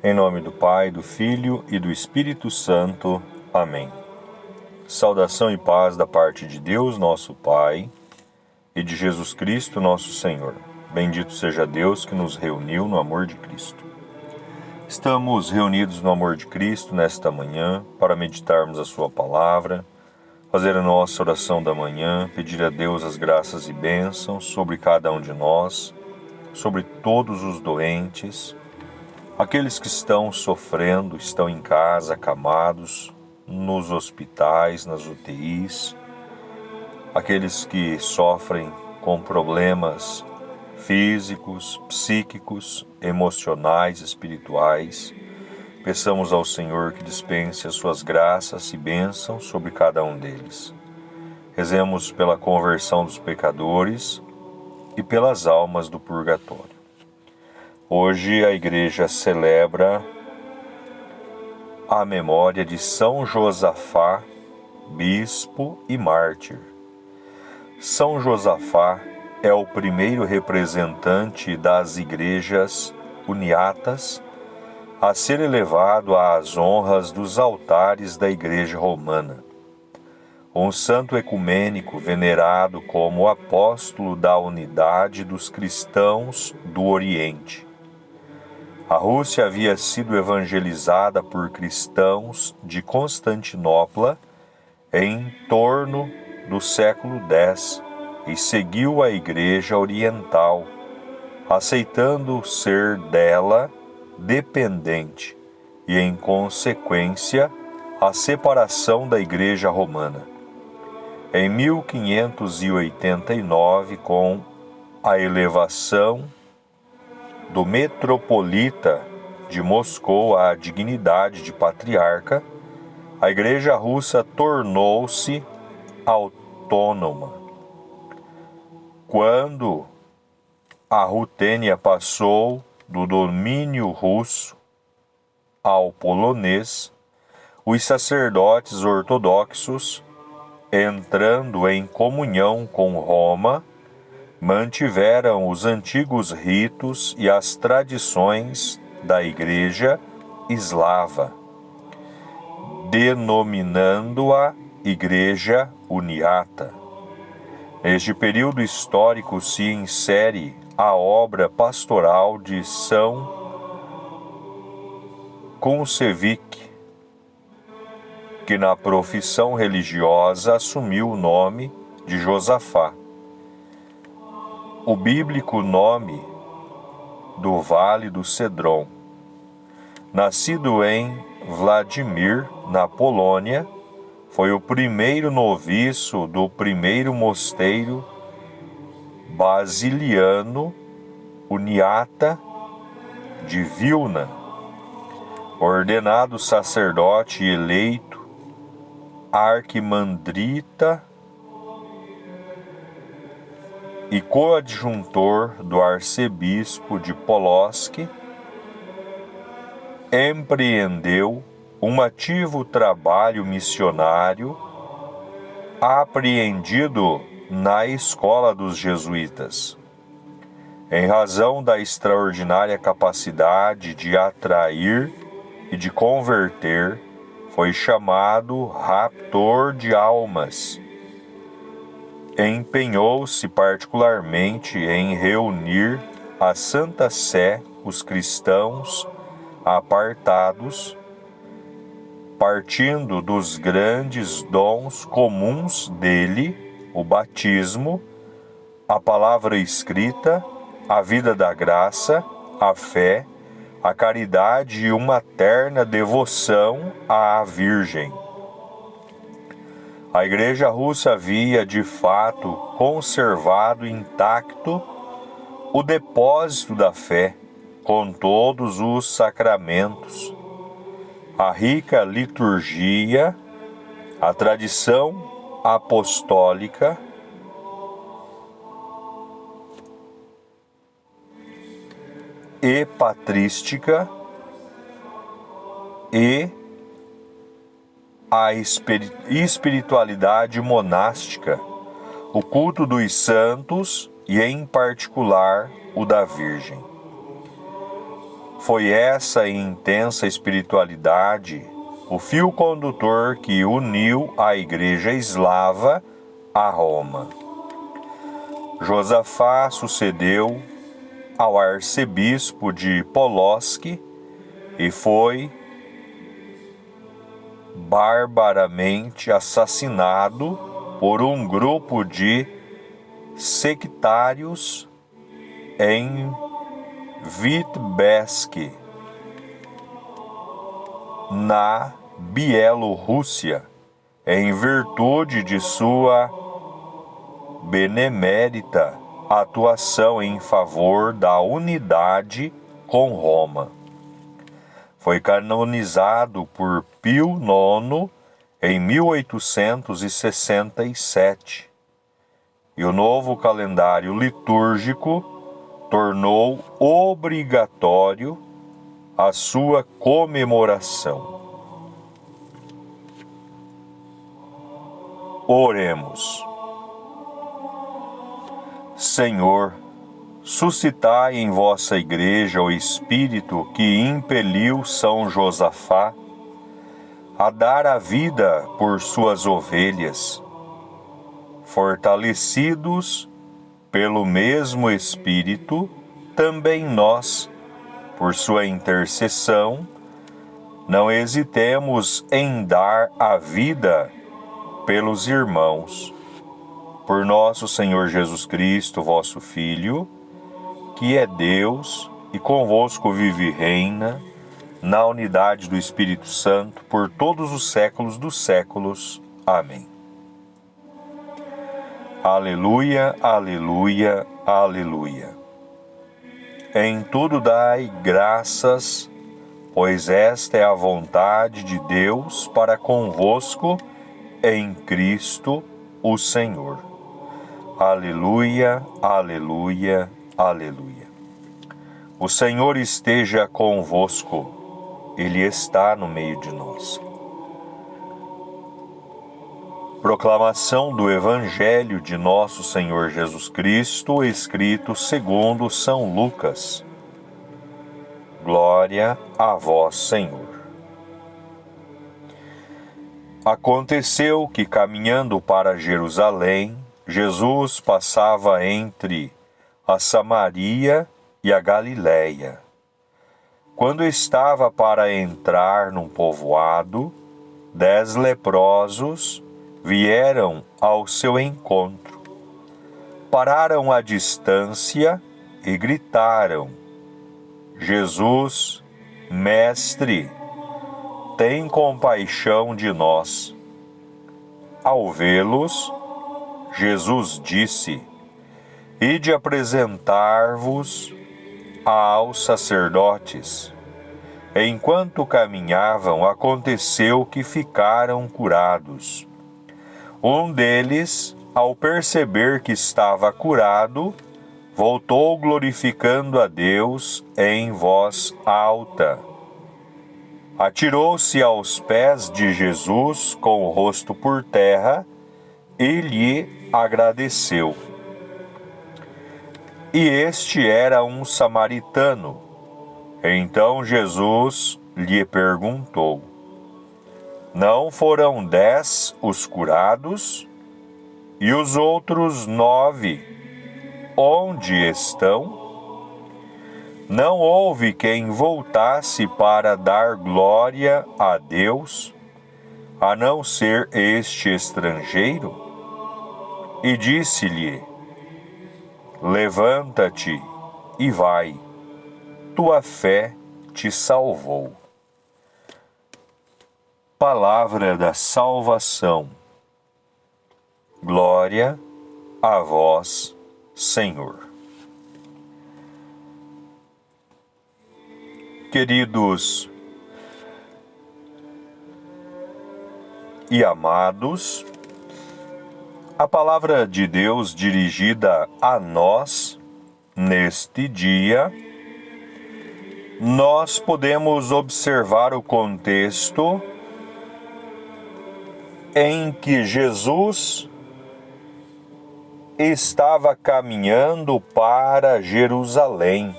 Em nome do Pai, do Filho e do Espírito Santo. Amém. Saudação e paz da parte de Deus, nosso Pai, e de Jesus Cristo, nosso Senhor. Bendito seja Deus que nos reuniu no amor de Cristo. Estamos reunidos no amor de Cristo nesta manhã para meditarmos a Sua palavra, fazer a nossa oração da manhã, pedir a Deus as graças e bênçãos sobre cada um de nós, sobre todos os doentes, aqueles que estão sofrendo, estão em casa, acamados, nos hospitais, nas UTIs, aqueles que sofrem com problemas físicos, psíquicos, emocionais, espirituais. Peçamos ao Senhor que dispense as suas graças e bênçãos sobre cada um deles. Rezemos pela conversão dos pecadores e pelas almas do purgatório. Hoje a Igreja celebra a memória de São Josafá, bispo e mártir. São Josafá é o primeiro representante das igrejas uniatas a ser elevado às honras dos altares da Igreja Romana. Um santo ecumênico venerado como apóstolo da unidade dos cristãos do Oriente. A Rússia havia sido evangelizada por cristãos de Constantinopla em torno do século X e seguiu a Igreja Oriental, aceitando ser dela dependente e, em consequência, a separação da Igreja Romana. Em 1589, com a elevação do metropolita de Moscou à dignidade de patriarca, a Igreja Russa tornou-se autônoma. Quando a Rutênia passou do domínio russo ao polonês, os sacerdotes ortodoxos, entrando em comunhão com Roma, mantiveram os antigos ritos e as tradições da Igreja Eslava, denominando-a Igreja Uniata. Neste período histórico se insere a obra pastoral de São Kuncevic, que na profissão religiosa assumiu o nome de Josafá. O bíblico nome do Vale do Cedron. Nascido em Vladimir, na Polônia, foi o primeiro noviço do primeiro mosteiro basiliano uniata de Vilna, ordenado sacerdote e eleito arquimandrita e coadjuntor do arcebispo de Polotsk, empreendeu um ativo trabalho missionário apreendido na escola dos jesuítas. Em razão da extraordinária capacidade de atrair e de converter, foi chamado raptor de almas. Empenhou-se particularmente em reunir à Santa Sé os cristãos apartados, partindo dos grandes dons comuns dele, o batismo, a palavra escrita, a vida da graça, a fé, a caridade e uma terna devoção à Virgem. A Igreja Russa havia, de fato, conservado intacto o depósito da fé, com todos os sacramentos, a rica liturgia, a tradição apostólica e patrística e a espiritualidade monástica, o culto dos santos e, em particular, o da Virgem. Foi essa intensa espiritualidade o fio condutor que uniu a Igreja Eslava a Roma. Josafá sucedeu ao arcebispo de Polotsk e foi barbaramente assassinado por um grupo de sectários em Vitebsk, na Bielorrússia, em virtude de sua benemérita atuação em favor da unidade com Roma. Foi canonizado por Pio IX em 1867, e o novo calendário litúrgico tornou obrigatório a sua comemoração. Oremos. Senhor, suscitai em vossa Igreja o Espírito que impeliu São Josafá a dar a vida por suas ovelhas. Fortalecidos pelo mesmo Espírito, também nós, por sua intercessão, não hesitemos em dar a vida pelos irmãos. Por nosso Senhor Jesus Cristo, vosso Filho, que é Deus e convosco vive e reina, na unidade do Espírito Santo, por todos os séculos dos séculos. Amém. Aleluia, aleluia, aleluia. Em tudo dai graças, pois esta é a vontade de Deus para convosco em Cristo, o Senhor. Aleluia, aleluia, aleluia. O Senhor esteja convosco, Ele está no meio de nós. Proclamação do Evangelho de nosso Senhor Jesus Cristo, escrito segundo São Lucas. Glória a vós, Senhor. Aconteceu que, caminhando para Jerusalém, Jesus passava entre a Samaria e a Galiléia. Quando estava para entrar num povoado, 10 leprosos vieram ao seu encontro. Pararam à distância e gritaram: Jesus, Mestre, tem compaixão de nós. Ao vê-los, Jesus disse: Ide apresentar-vos aos sacerdotes. Enquanto caminhavam, aconteceu que ficaram curados. Um deles, ao perceber que estava curado, voltou glorificando a Deus em voz alta. Atirou-se aos pés de Jesus com o rosto por terra e lhe agradeceu. E este era um samaritano. Então Jesus lhe perguntou: Não foram 10 os curados? E os outros 9, onde estão? Não houve quem voltasse para dar glória a Deus, a não ser este estrangeiro? E disse-lhe: Levanta-te e vai, tua fé te salvou. Palavra da salvação. Glória a vós, Senhor. Queridos e amados, a palavra de Deus dirigida a nós neste dia, nós podemos observar o contexto em que Jesus estava caminhando para Jerusalém.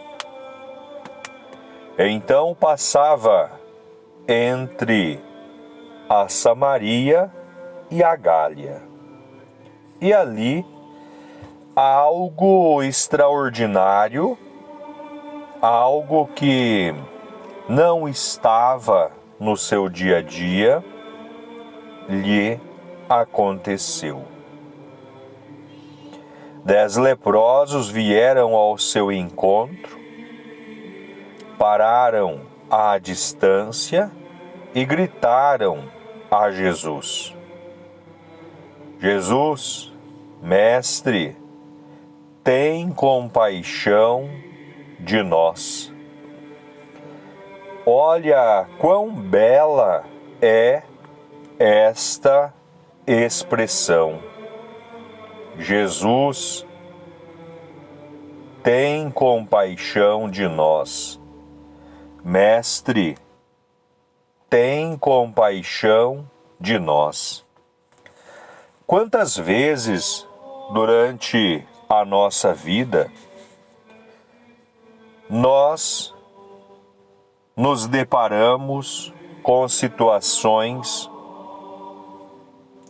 Então passava entre a Samaria e a Gália. E ali, algo extraordinário, algo que não estava no seu dia a dia, lhe aconteceu. 10 leprosos vieram ao seu encontro, pararam à distância e gritaram a Jesus: Jesus, Mestre, tem compaixão de nós. Olha quão bela é esta expressão. Jesus, tem compaixão de nós. Mestre, tem compaixão de nós. Quantas vezes durante a nossa vida nós nos deparamos com situações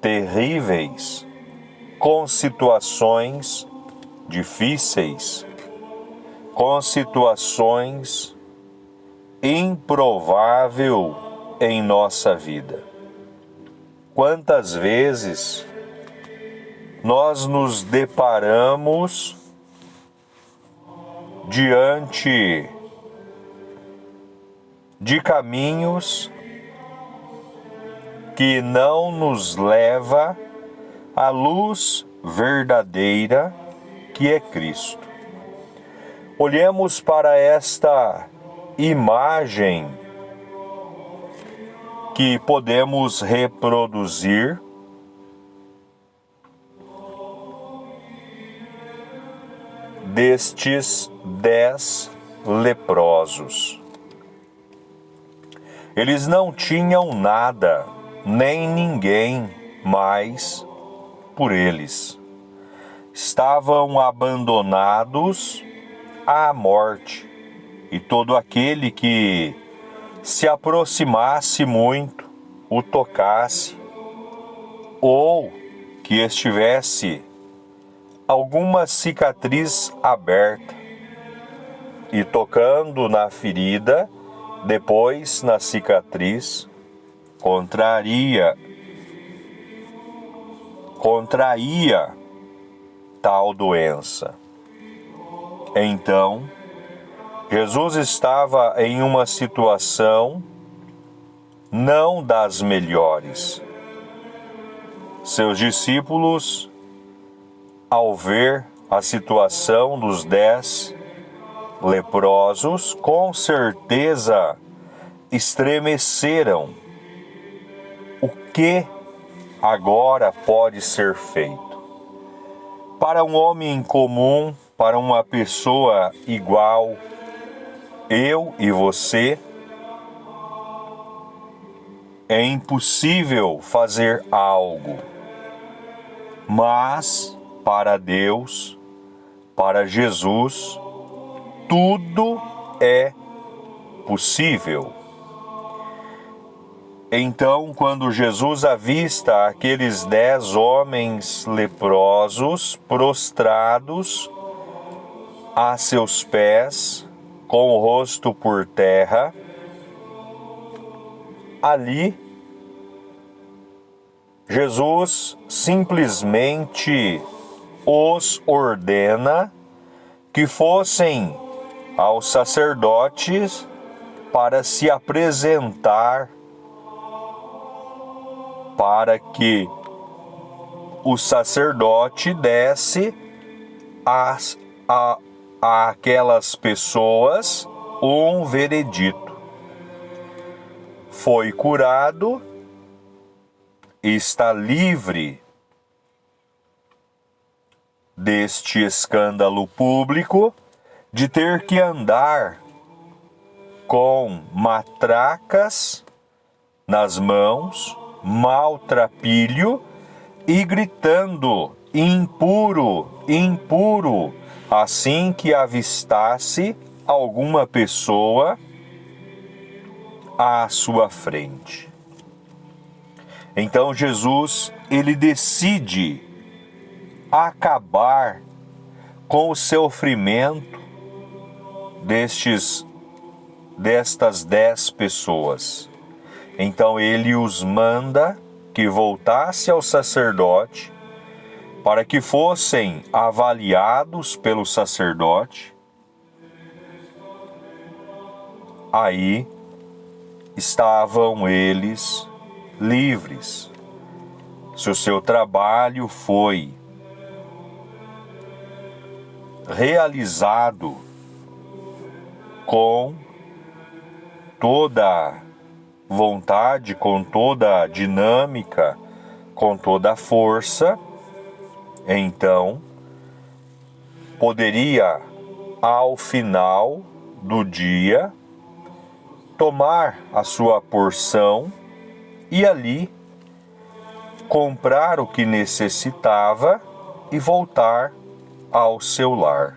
terríveis, com situações difíceis, com situações improváveis em nossa vida. Quantas vezes nós nos deparamos diante de caminhos que não nos leva à luz verdadeira que é Cristo. Olhemos para esta imagem que podemos reproduzir destes 10 leprosos. Eles não tinham nada, nem ninguém mais por eles. Estavam abandonados à morte, e todo aquele que se aproximasse muito, o tocasse, ou que estivesse alguma cicatriz aberta, e tocando na ferida, depois na cicatriz, contraía tal doença. Então, Jesus estava em uma situação não das melhores. Seus discípulos, ao ver a situação dos 10 leprosos, com certeza estremeceram. O que agora pode ser feito? Para um homem comum, para uma pessoa igual, eu e você, é impossível fazer algo. Mas para Deus, para Jesus, tudo é possível. Então, quando Jesus avista aqueles 10 homens leprosos prostrados a seus pés, com o rosto por terra, ali Jesus simplesmente os ordena que fossem aos sacerdotes para se apresentar, para que o sacerdote desse a aquelas pessoas um veredito. Foi curado e está livre deste escândalo público de ter que andar com matracas nas mãos, maltrapilho e gritando: impuro, impuro, assim que avistasse alguma pessoa à sua frente. Então Jesus, ele decide acabar com o sofrimento destas 10 pessoas. Então ele os manda que voltasse ao sacerdote para que fossem avaliados pelo sacerdote. Aí estavam eles livres. Se o seu trabalho foi realizado com toda vontade, com toda dinâmica, com toda força, então poderia, ao final do dia, tomar a sua porção e ali comprar o que necessitava e voltar ao seu lar.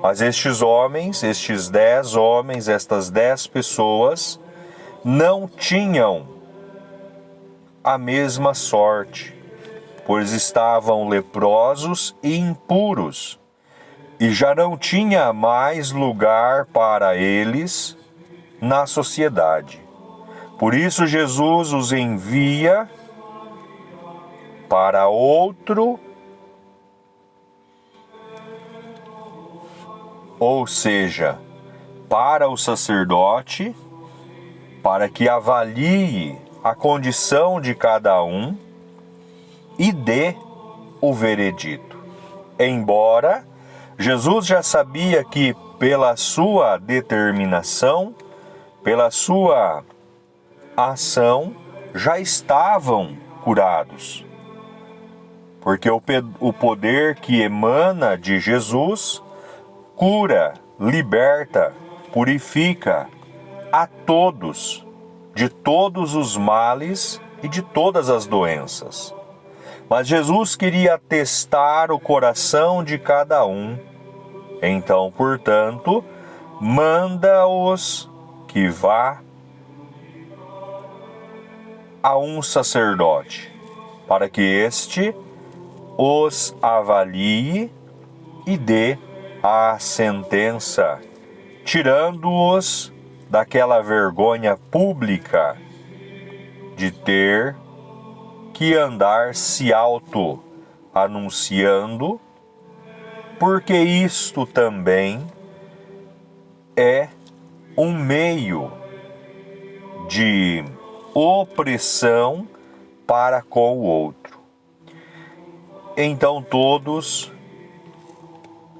Mas estes homens, estes 10 homens, estas 10 pessoas, não tinham a mesma sorte, pois estavam leprosos e impuros, e já não tinha mais lugar para eles na sociedade. Por isso Jesus os envia para outro, ou seja, para o sacerdote, para que avalie a condição de cada um e dê o veredito. Embora Jesus já sabia que pela sua determinação, pela sua ação, já estavam curados. Porque o poder que emana de Jesus cura, liberta, purifica a todos, de todos os males e de todas as doenças. Mas Jesus queria testar o coração de cada um. Então, portanto, manda-os que vá a um sacerdote, para que este os avalie e dê a sentença, tirando-os daquela vergonha pública de ter que andar se auto-anunciando, porque isto também é um meio de opressão para com o outro. Então todos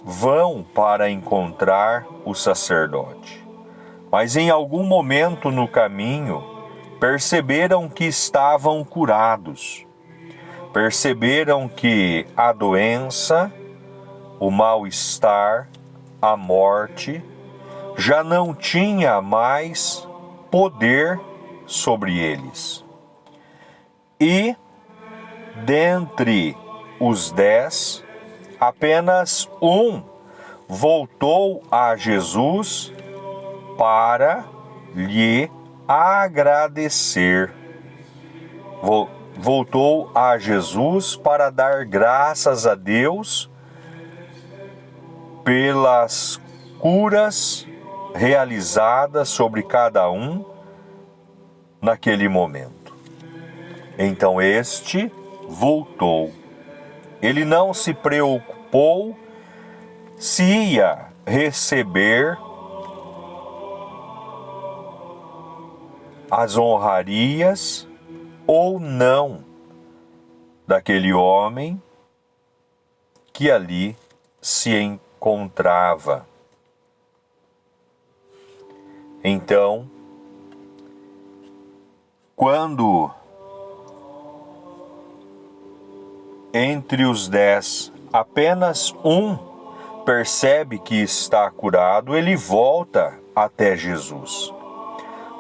vão para encontrar o sacerdote. Mas em algum momento no caminho, perceberam que estavam curados. Perceberam que a doença, o mal-estar, a morte, já não tinha mais poder sobre eles. E, dentre os 10, apenas um voltou a Jesus para lhe agradecer. Voltou a Jesus para dar graças a Deus pelas curas realizadas sobre cada um naquele momento. Então este voltou. Ele não se preocupou se ia receber as honrarias ou não daquele homem que ali se encontrava. Então, quando entre os 10 apenas um percebe que está curado, ele volta até Jesus,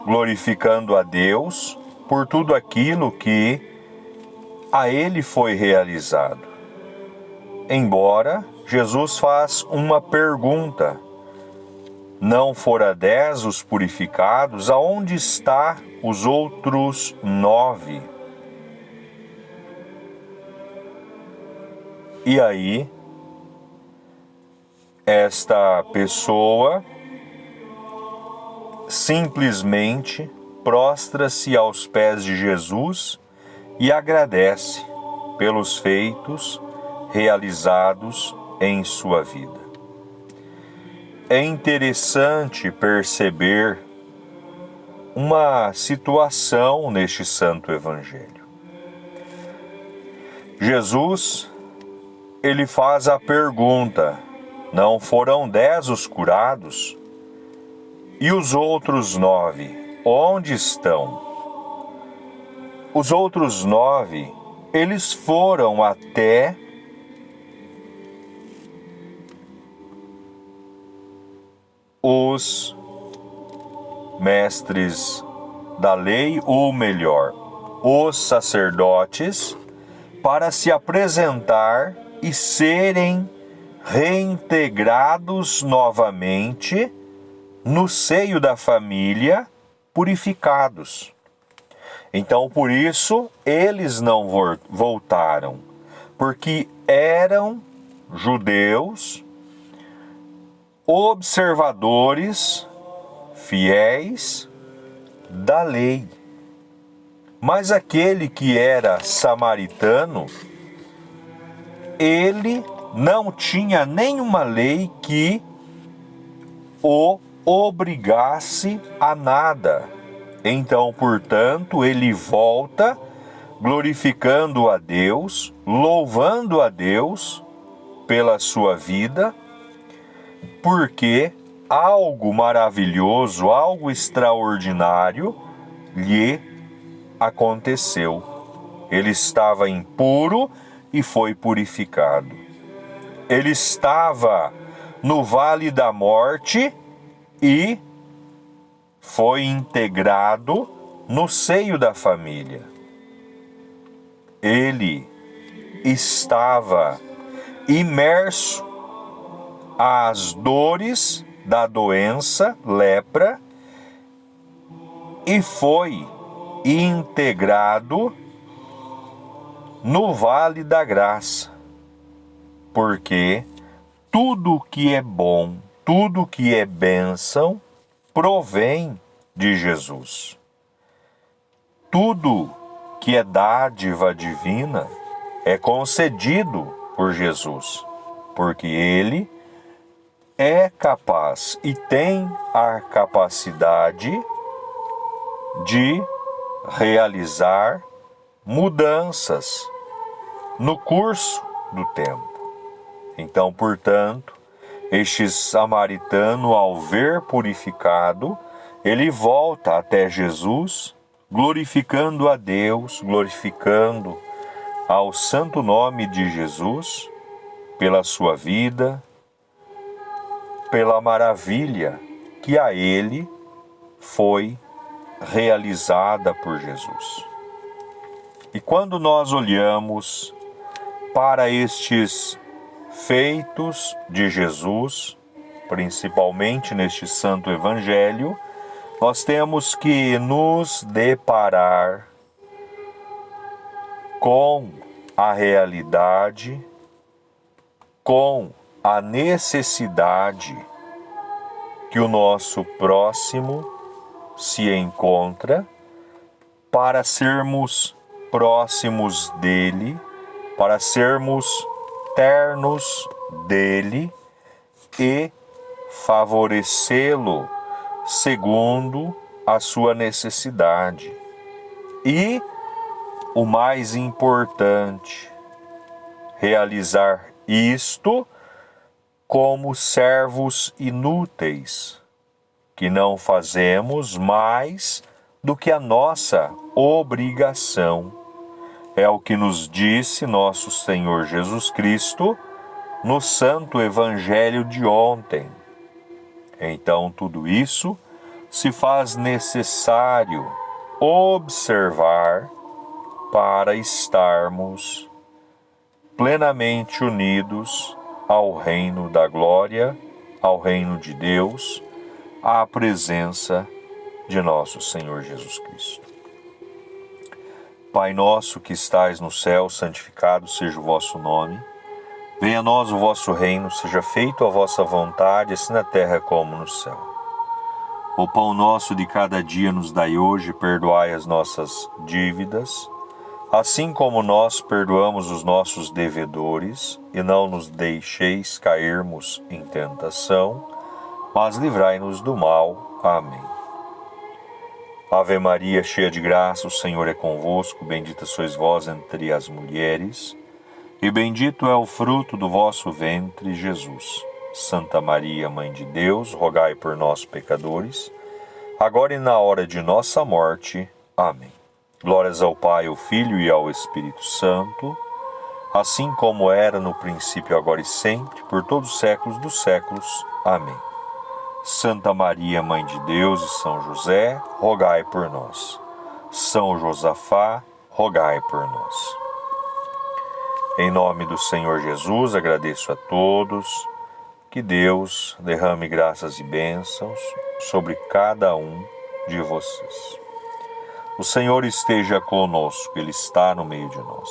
glorificando a Deus por tudo aquilo que a ele foi realizado. Embora Jesus faz uma pergunta: não fora 10 os purificados, aonde está os outros 9? E aí, esta pessoa simplesmente prostra-se aos pés de Jesus e agradece pelos feitos realizados em sua vida. É interessante perceber uma situação neste Santo Evangelho. Jesus, ele faz a pergunta: não foram 10 os curados? E os outros 9, onde estão? Os outros 9, eles foram até os mestres da lei, ou melhor, os sacerdotes, para se apresentar e serem reintegrados novamente no seio da família, purificados. Então, por isso, eles não voltaram, porque eram judeus, observadores, fiéis da lei. Mas aquele que era samaritano, ele não tinha nenhuma lei que o obrigasse a nada. Então, portanto, ele volta glorificando a Deus, louvando a Deus pela sua vida, porque algo maravilhoso, algo extraordinário lhe aconteceu. Ele estava impuro e foi purificado. Ele estava no vale da morte e foi integrado no seio da família. Ele estava imerso às dores da doença, lepra, e foi integrado no vale da graça, porque tudo que é bom, tudo que é bênção, provém de Jesus. Tudo que é dádiva divina é concedido por Jesus, porque Ele é capaz e tem a capacidade de realizar mudanças no curso do tempo. Então, portanto, este samaritano, ao ver purificado, ele volta até Jesus, glorificando a Deus, glorificando ao santo nome de Jesus, pela sua vida, pela maravilha que a ele foi realizada por Jesus. E quando nós olhamos para estes feitos de Jesus, principalmente neste Santo Evangelho, nós temos que nos deparar com a realidade, com a necessidade que o nosso próximo se encontra para sermos próximos dele, para sermos ternos dele e favorecê-lo segundo a sua necessidade. E o mais importante, realizar isto como servos inúteis, que não fazemos mais do que a nossa obrigação. É o que nos disse nosso Senhor Jesus Cristo no Santo Evangelho de ontem. Então, tudo isso se faz necessário observar para estarmos plenamente unidos ao reino da glória, ao reino de Deus, à presença de nosso Senhor Jesus Cristo. Pai nosso que estais no céu, santificado seja o vosso nome. Venha a nós o vosso reino, seja feita a vossa vontade, assim na terra como no céu. O pão nosso de cada dia nos dai hoje, perdoai as nossas dívidas, assim como nós perdoamos os nossos devedores, e não nos deixeis cairmos em tentação, mas livrai-nos do mal. Amém. Ave Maria, cheia de graça, o Senhor é convosco, bendita sois vós entre as mulheres, e bendito é o fruto do vosso ventre, Jesus. Santa Maria, Mãe de Deus, rogai por nós, pecadores, agora e na hora de nossa morte. Amém. Glórias ao Pai, ao Filho e ao Espírito Santo, assim como era no princípio, agora e sempre, por todos os séculos dos séculos. Amém. Santa Maria, Mãe de Deus e São José, rogai por nós. São Josafá, rogai por nós. Em nome do Senhor Jesus, agradeço a todos. Que Deus derrame graças e bênçãos sobre cada um de vocês. O Senhor esteja conosco, Ele está no meio de nós.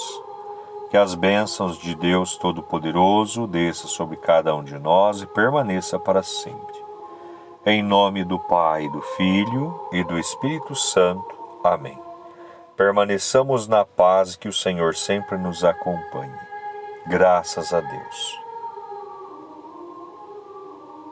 Que as bênçãos de Deus Todo-Poderoso desça sobre cada um de nós e permaneça para sempre. Em nome do Pai, do Filho e do Espírito Santo. Amém. Permaneçamos na paz, que o Senhor sempre nos acompanhe. Graças a Deus.